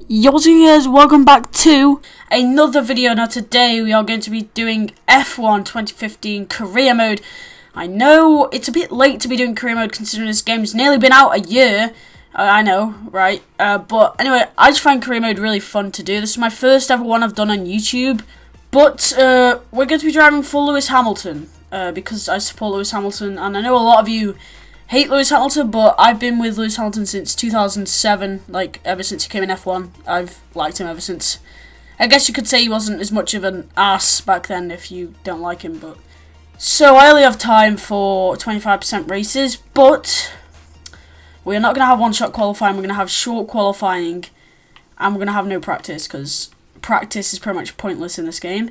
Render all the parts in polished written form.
Yo, what's up guys, welcome back to another video. Now today we are going to be doing F1 2015 career mode. I know it's a bit late to be doing career mode considering this game's nearly been out a year. I know, right? But anyway, I just find career mode really fun to do. This is my first ever one I've done on YouTube. But we're going to be driving for Lewis Hamilton because I support Lewis Hamilton, and I know a lot of you hate Lewis Hamilton, but I've been with Lewis Hamilton since 2007, like ever since he came in F1. I've liked him ever since. I guess you could say he wasn't as much of an ass back then if you don't like him, but so I only have time for 25% races, but we're not going to have one-shot qualifying, we're going to have short qualifying, and we're going to have no practice, because practice is pretty much pointless in this game.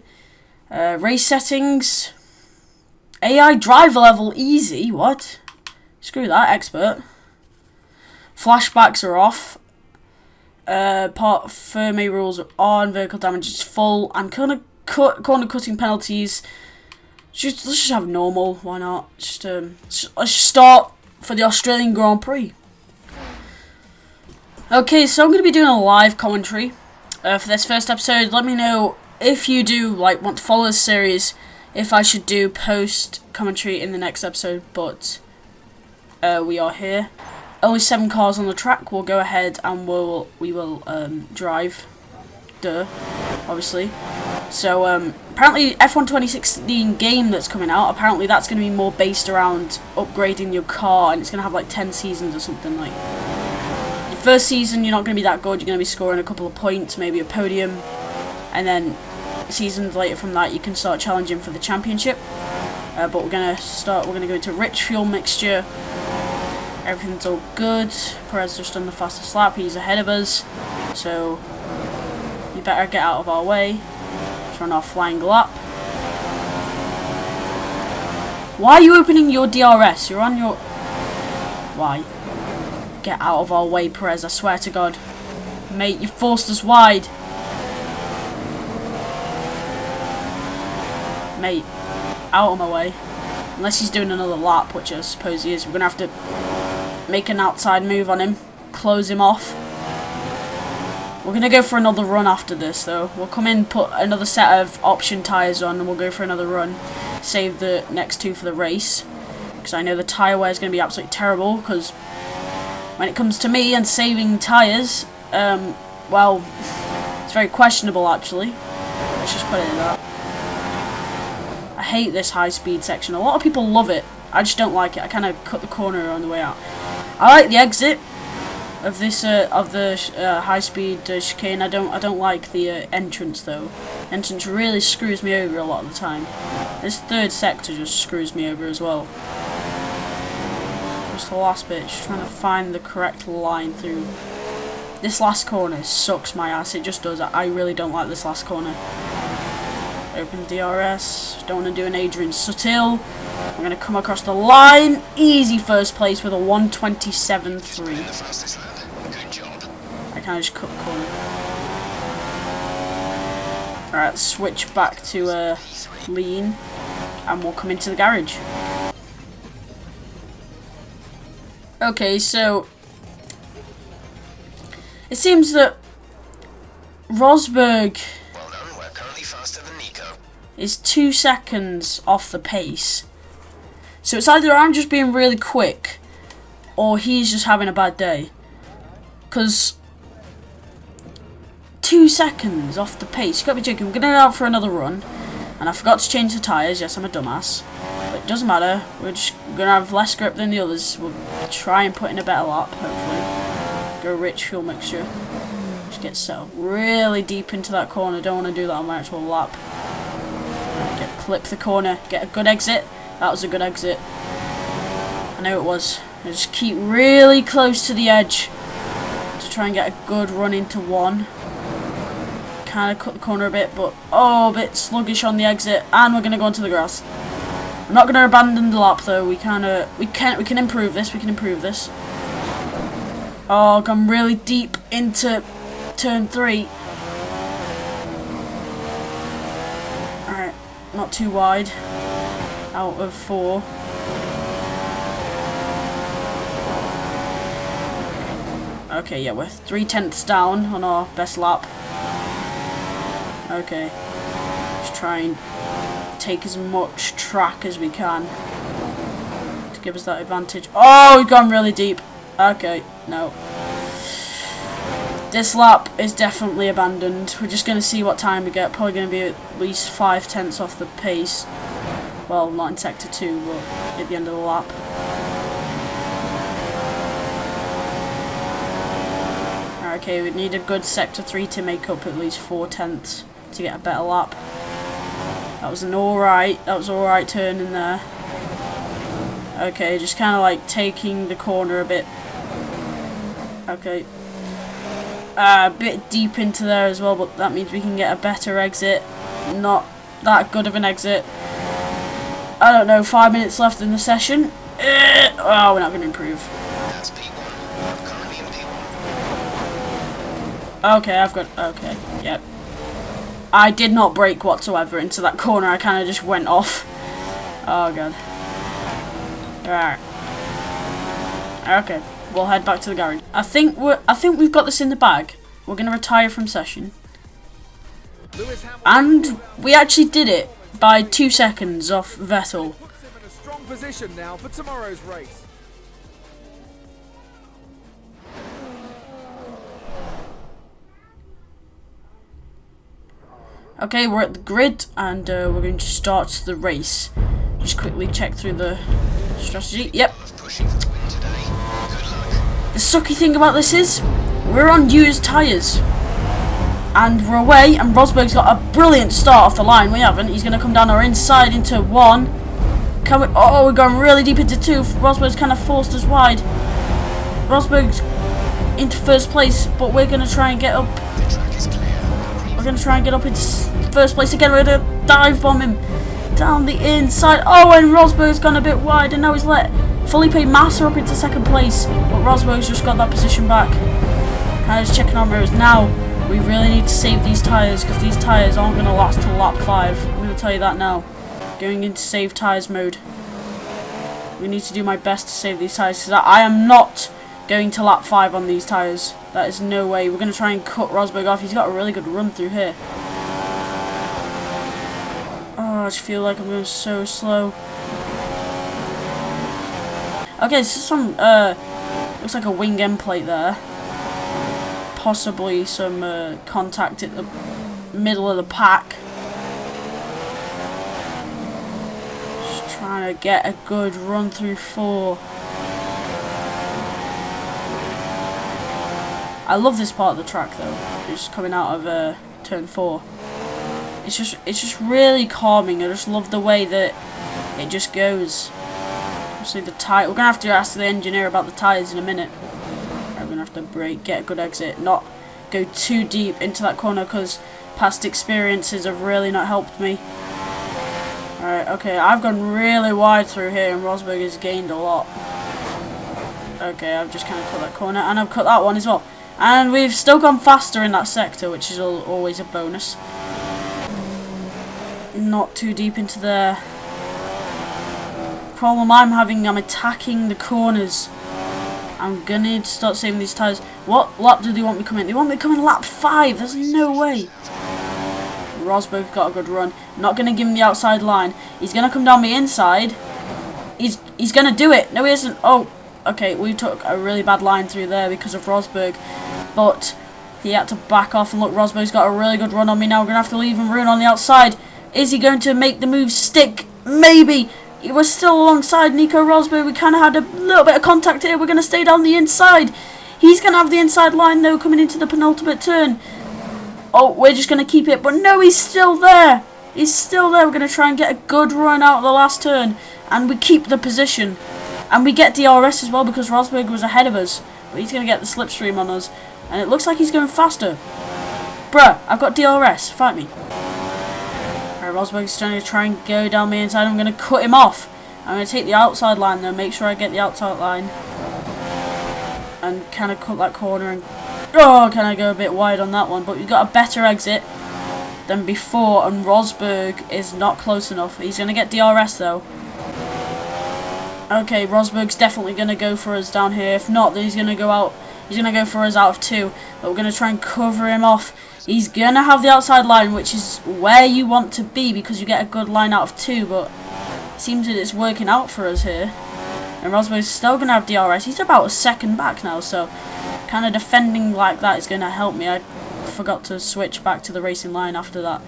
Race settings, AI driver level, easy, what? Screw that, expert. Flashbacks are off. Part Fermi rules are on. Vehicle damage is full. And corner cutting penalties. Let's just have normal. Why not? Let's just start for the Australian Grand Prix. Okay, so I'm going to be doing a live commentary for this first episode. Let me know if you do want to follow this series, if I should do post commentary in the next episode, but we are here. Only 7 cars on the track. We'll go ahead and we will drive. Duh, obviously. So apparently F1 2016 game that's coming out, apparently that's going to be more based around upgrading your car, and it's going to have like 10 seasons or something. Like your first season you're not going to be that good, you're going to be scoring a couple of points, maybe a podium, and then seasons later from that you can start challenging for the championship. But we're going to go into rich fuel mixture. Everything's all good. Perez just done the fastest lap. He's ahead of us. So you better get out of our way. Let's run our flying lap. Why are you opening your DRS? You're on your... Why? Get out of our way, Perez. I swear to God. Mate, you forced us wide. Mate, out of my way. Unless he's doing another lap, which I suppose he is. We're going to have to make an outside move on him, close him off. We're going to go for another run after this though. We'll come in, put another set of option tyres on, and we'll go for another run. Save the next 2 for the race, because I know the tyre wear is going to be absolutely terrible, because when it comes to me and saving tyres, well, it's very questionable actually. Let's just put it in that. I hate this high speed section. A lot of people love it. I just don't like it. I kind of cut the corner on the way out. I like the exit of this high-speed chicane. I don't like the entrance though. Entrance really screws me over a lot of the time. This third sector just screws me over as well. Just the last bit, just trying to find the correct line through. This last corner sucks my ass. It just does. I really don't like this last corner. Open DRS. Don't want to do an Adrian Sutil. I'm going to come across the line. Easy first place with a 1:27.3. I kind of just cut the corner. Alright, switch back to lean, and we'll come into the garage. Okay, so it seems that Rosberg is 2 seconds off the pace. So it's either I'm just being really quick, or he's just having a bad day. Because 2 seconds off the pace, you gotta be joking. We're gonna go out for another run, and I forgot to change the tyres. Yes, I'm a dumbass, but it doesn't matter. We're just gonna have less grip than the others. We'll try and put in a better lap, hopefully. Go rich fuel mixture. Just get set up really deep into that corner. Don't want to do that on my actual lap. Clip the corner, get a good exit. That was a good exit. I know it was. I just keep really close to the edge to try and get a good run into 1. Kind of cut the corner a bit, but a bit sluggish on the exit, and we're gonna go onto the grass. I'm not gonna abandon the lap though. We can improve this. We can improve this. Oh, gone really deep into turn 3. Not too wide. Out of 4. Okay, yeah, we're 3/10 down on our best lap. Okay. Just try and take as much track as we can to give us that advantage. Oh, we've gone really deep. Okay, no. This lap is definitely abandoned. We're just going to see what time we get. Probably going to be at least 5/10 off the pace. Well, not in sector 2, but at the end of the lap. Okay, we need a good sector 3 to make up at least 4/10 to get a better lap. That was alright turn in there. Okay, just kind of like taking the corner a bit. Okay. A bit deep into there as well, but that means we can get a better exit. Not that good of an exit. I don't know, 5 minutes left in the session. Oh, we're not going to improve. That's P1. I'm currently in P1. Okay, okay, yep. I did not brake whatsoever into that corner. I kind of just went off. Oh god. Alright. Okay, we'll head back to the garage. I think we've got this in the bag. We're gonna retire from session. And we actually did it by 2 seconds off Vettel. Puts him in a strong position now for tomorrow's race. Okay, we're at the grid and we're going to start the race. Just quickly check through the strategy. Yep. The sucky thing about this is we're on used tyres. And we're away, and Rosberg's got a brilliant start off the line. We haven't. He's going to come down our inside into 1. Oh, we're going really deep into 2. Rosberg's kind of forced us wide. Rosberg's into first place, but we're going to try and get up. We're going to try and get up into first place again. We're going to dive bomb him down the inside. Oh, and Rosberg's gone a bit wide, and now he's let Felipe Massa up into second place. But Rosberg's just got that position back. Kind of just checking our mirrors now. We really need to save these tyres because these tyres aren't going to last till lap 5. I'm going to tell you that now. Going into save tyres mode. We need to do my best to save these tyres because I am not going to lap 5 on these tyres. That is no way. We're going to try and cut Rosberg off. He's got a really good run through here. Oh, I just feel like I'm going so slow. Okay, this is some, looks like a wing end plate there. Possibly some contact at the middle of the pack. Just trying to get a good run through 4. I love this part of the track though. Just coming out of turn 4. It's just really calming. I just love the way that it just goes. Obviously the tire. We're gonna have to ask the engineer about the tires in a minute. I'm gonna have to brake, get a good exit, not go too deep into that corner because past experiences have really not helped me. Alright, okay, I've gone really wide through here and Rosberg has gained a lot. Okay, I've just kind of cut that corner and I've cut that one as well. And we've still gone faster in that sector, which is always a bonus. Not too deep into there. Problem I'm having, I'm attacking the corners. I'm gonna need to start saving these tyres. What lap do they want me coming? They want me coming lap 5. There's no way. Rosberg's got a good run. I'm not gonna give him the outside line. He's gonna come down the inside. He's gonna do it. No, he isn't. Oh, okay. We took a really bad line through there because of Rosberg, but he had to back off. And look, Rosberg's got a really good run on me now. We're gonna have to leave him ruin on the outside. Is he going to make the move stick? Maybe. He was still alongside Nico Rosberg. We kind of had a little bit of contact here. We're going to stay down the inside. He's going to have the inside line, though, coming into the penultimate turn. Oh, we're just going to keep it. But no, he's still there. He's still there. We're going to try and get a good run out of the last turn. And we keep the position. And we get DRS as well because Rosberg was ahead of us. But he's going to get the slipstream on us. And it looks like he's going faster. Bruh, I've got DRS. Fight me. Rosberg's trying to try and go down the inside. I'm going to cut him off. I'm going to take the outside line though. Make sure I get the outside line. And kind of cut that corner. And oh, can I go a bit wide on that one? But we've got a better exit than before. And Rosberg is not close enough. He's going to get DRS though. Okay, Rosberg's definitely going to go for us down here. If not, then he's going to go out He's going to go for us out of 2. But we're going to try and cover him off. He's going to have the outside line, which is where you want to be because you get a good line out of 2. But it seems that it's working out for us here. And Rosberg's still going to have DRS. He's about a second back now, so kind of defending like that is going to help me. I forgot to switch back to the racing line after that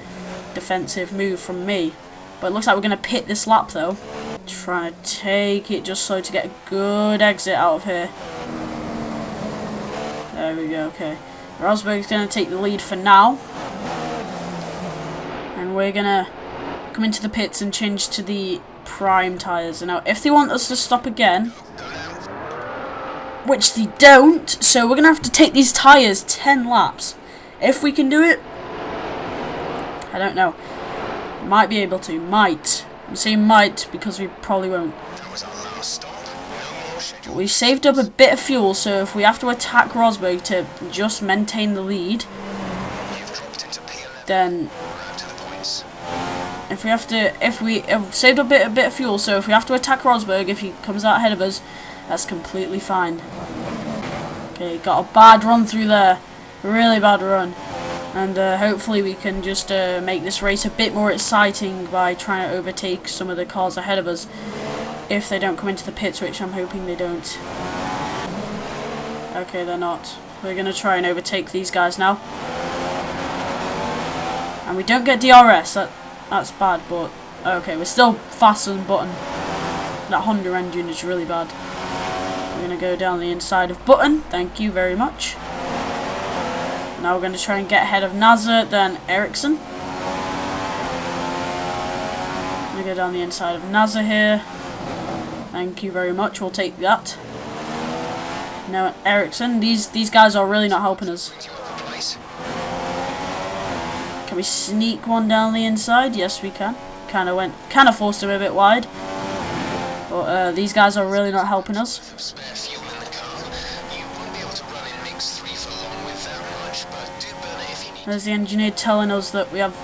defensive move from me. But it looks like we're going to pit this lap, though. Trying to take it just so to get a good exit out of here. There we go, okay. Rosberg's going to take the lead for now. And we're going to come into the pits and change to the prime tyres. And now, if they want us to stop again, which they don't, so we're going to have to take these tyres 10 laps. If we can do it, I don't know. Might be able to. Might. I'm saying might because we probably won't. We saved up a bit of fuel, so if we have to attack Rosberg to just maintain the lead, then if we saved up a bit of fuel, so if we have to attack Rosberg, if he comes out ahead of us, that's completely fine. Okay, got a bad run through there, really bad run, and hopefully we can just make this race a bit more exciting by trying to overtake some of the cars ahead of us, if they don't come into the pits, which I'm hoping they don't. Okay, they're not. We're going to try and overtake these guys now. And we don't get DRS, that's bad, but okay, we're still faster than Button. That Honda engine is really bad. We're going to go down the inside of Button, thank you very much. Now we're going to try and get ahead of Nasser, then Ericsson. I'm going to go down the inside of Nasser here. Thank you very much, we'll take that. Now Ericsson, these guys are really not helping us. Can we sneak one down the inside? Yes, we can. Kind of forced him a bit wide. But these guys are really not helping us. There's the engineer telling us that we have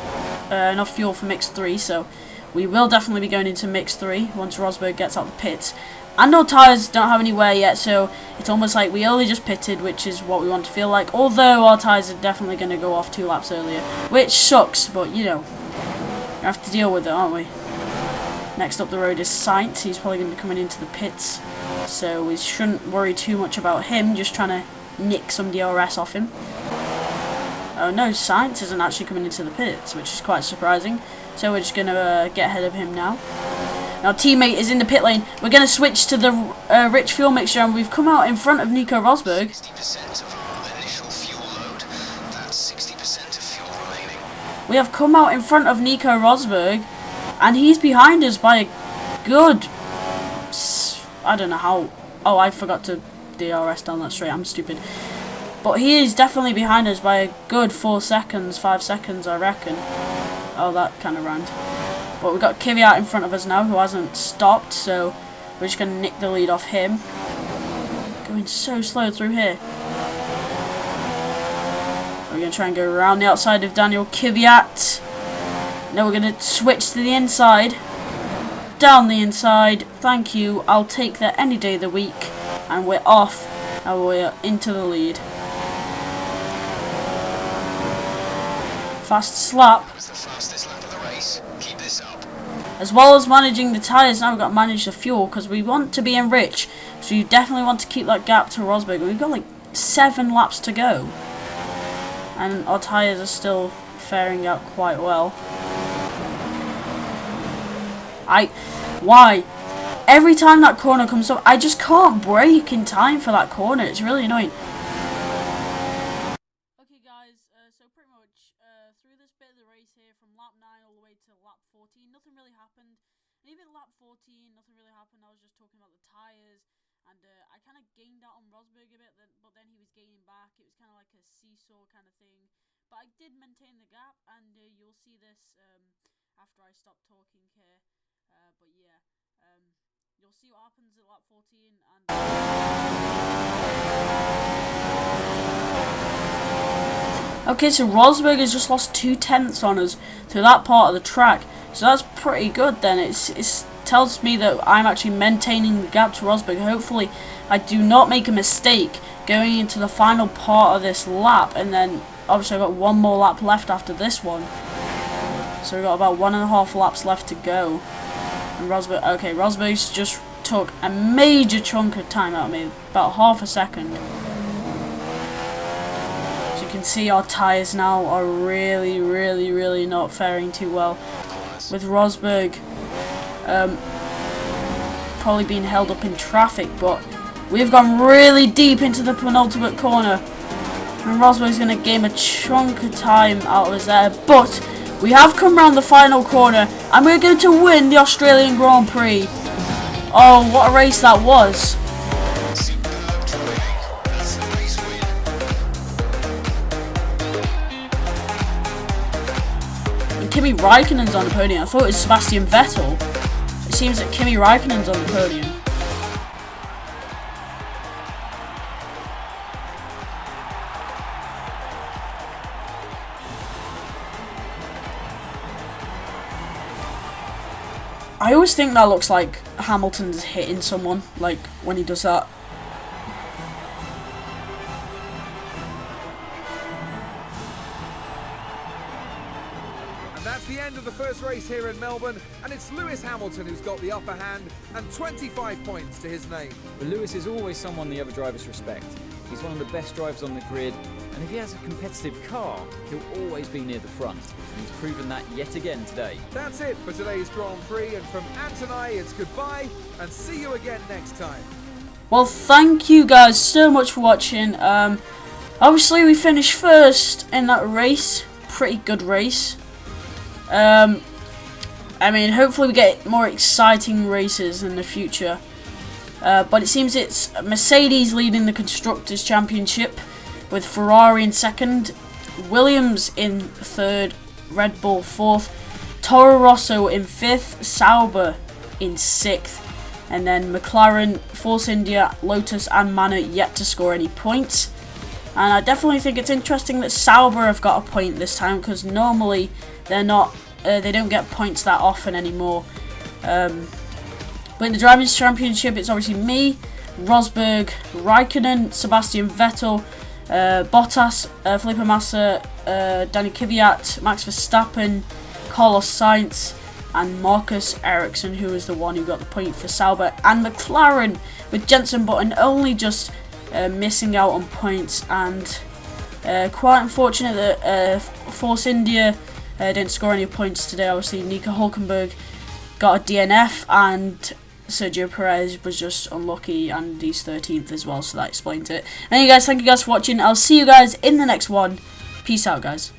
enough fuel for mix 3, so we will definitely be going into mix 3 once Rosberg gets out the pits. And our tyres don't have any wear yet, so it's almost like we only just pitted, which is what we want to feel like. Although our tyres are definitely going to go off 2 laps earlier, which sucks, but you know, we have to deal with it, aren't we? Next up the road is Sainz. He's probably going to be coming into the pits, so we shouldn't worry too much about him, just trying to nick some DRS off him. Oh no, Sainz isn't actually coming into the pits, which is quite surprising. So we're just going to get ahead of him now. Our teammate is in the pit lane. We're going to switch to the rich fuel mixture, and we've come out in front of Nico Rosberg. 60% of our initial fuel load. That's 60% of fuel remaining. We have come out in front of Nico Rosberg, and he's behind us by a good... I don't know how... Oh, I forgot to DRS down that straight. I'm stupid. But he is definitely behind us by a good 4 seconds, 5 seconds, I reckon. Oh, that kind of rhymed. But we've got Kvyat in front of us now, who hasn't stopped, so we're just going to nick the lead off him. Going so slow through here. We're going to try and go around the outside of Daniel Kvyat. Now we're going to switch to the inside. Down the inside. Thank you. I'll take that any day of the week. And we're off. And we're into the lead. Fastest lap. That was the fastest lap of the race. Keep this up. As well as managing the tyres, now we've got to manage the fuel, because we want to be in rich. So you definitely want to keep that gap to Rosberg. We've got like 7 laps to go. And our tyres are still faring out quite well. Why? Every time that corner comes up, I just can't brake in time for that corner. It's really annoying. Okay guys, so pretty much through this bit of the race here, from lap 9 all the way to lap 14, nothing really happened. And even lap 14, nothing really happened. I was just talking about the tyres, and I kind of gained out on Rosberg a bit, but then he was gaining back. It was kind of like a seesaw kind of thing. But I did maintain the gap, and you'll see this after I stop talking here. But yeah, you'll see what happens at lap 14. And okay, so Rosberg has just lost 2 tenths on us through that part of the track. So that's pretty good then. It tells me that I'm actually maintaining the gap to Rosberg. Hopefully I do not make a mistake going into the final part of this lap, and then obviously I've got one more lap left after this one. So we've got about 1.5 laps left to go. And Rosberg's just took a major chunk of time out of me, about half a second. As you can see, our tyres now are really not faring too well. With Rosberg probably being held up in traffic, but we've gone really deep into the penultimate corner. And Rosberg's going to gain a chunk of time out of us there, but we have come round the final corner, and we're going to win the Australian Grand Prix. Oh, what a race that was. Superb driving. That's the race win. And Kimi Raikkonen's on the podium. I thought it was Sebastian Vettel. It seems that Kimi Raikkonen's on the podium. I always think that looks like Hamilton's hitting someone, like when he does that. And that's the end of the first race here in Melbourne, and it's Lewis Hamilton who's got the upper hand and 25 points to his name. But Lewis is always someone the other drivers respect. He's one of the best drivers on the grid, and if he has a competitive car, he'll always be near the front. And he's proven that yet again today. That's it for today's Grand Prix, and from Ant and I, it's goodbye, and see you again next time. Well, thank you guys so much for watching. Obviously we finished first in that race. Pretty good race. I mean, hopefully we get more exciting races in the future. But it seems it's Mercedes leading the Constructors' Championship, with Ferrari in second, Williams in third, Red Bull fourth, Toro Rosso in fifth, Sauber in sixth, and then McLaren, Force India, Lotus and Manor yet to score any points. And I definitely think it's interesting that Sauber have got a point this time, because normally they're not, they don't get points that often anymore. But in the Drivers' Championship, it's obviously me, Rosberg, Raikkonen, Sebastian Vettel, Bottas, Felipe Massa, Danny Kvyat, Max Verstappen, Carlos Sainz, and Marcus Ericsson, who was the one who got the point for Sauber, and McLaren with Jenson Button only just missing out on points, and quite unfortunate that Force India didn't score any points today. Obviously, Nico Hulkenberg got a DNF, and Sergio Perez was just unlucky, and he's 13th as well, so that explains it. Anyway guys, thank you guys for watching. I'll see you guys in the next one. Peace out, guys.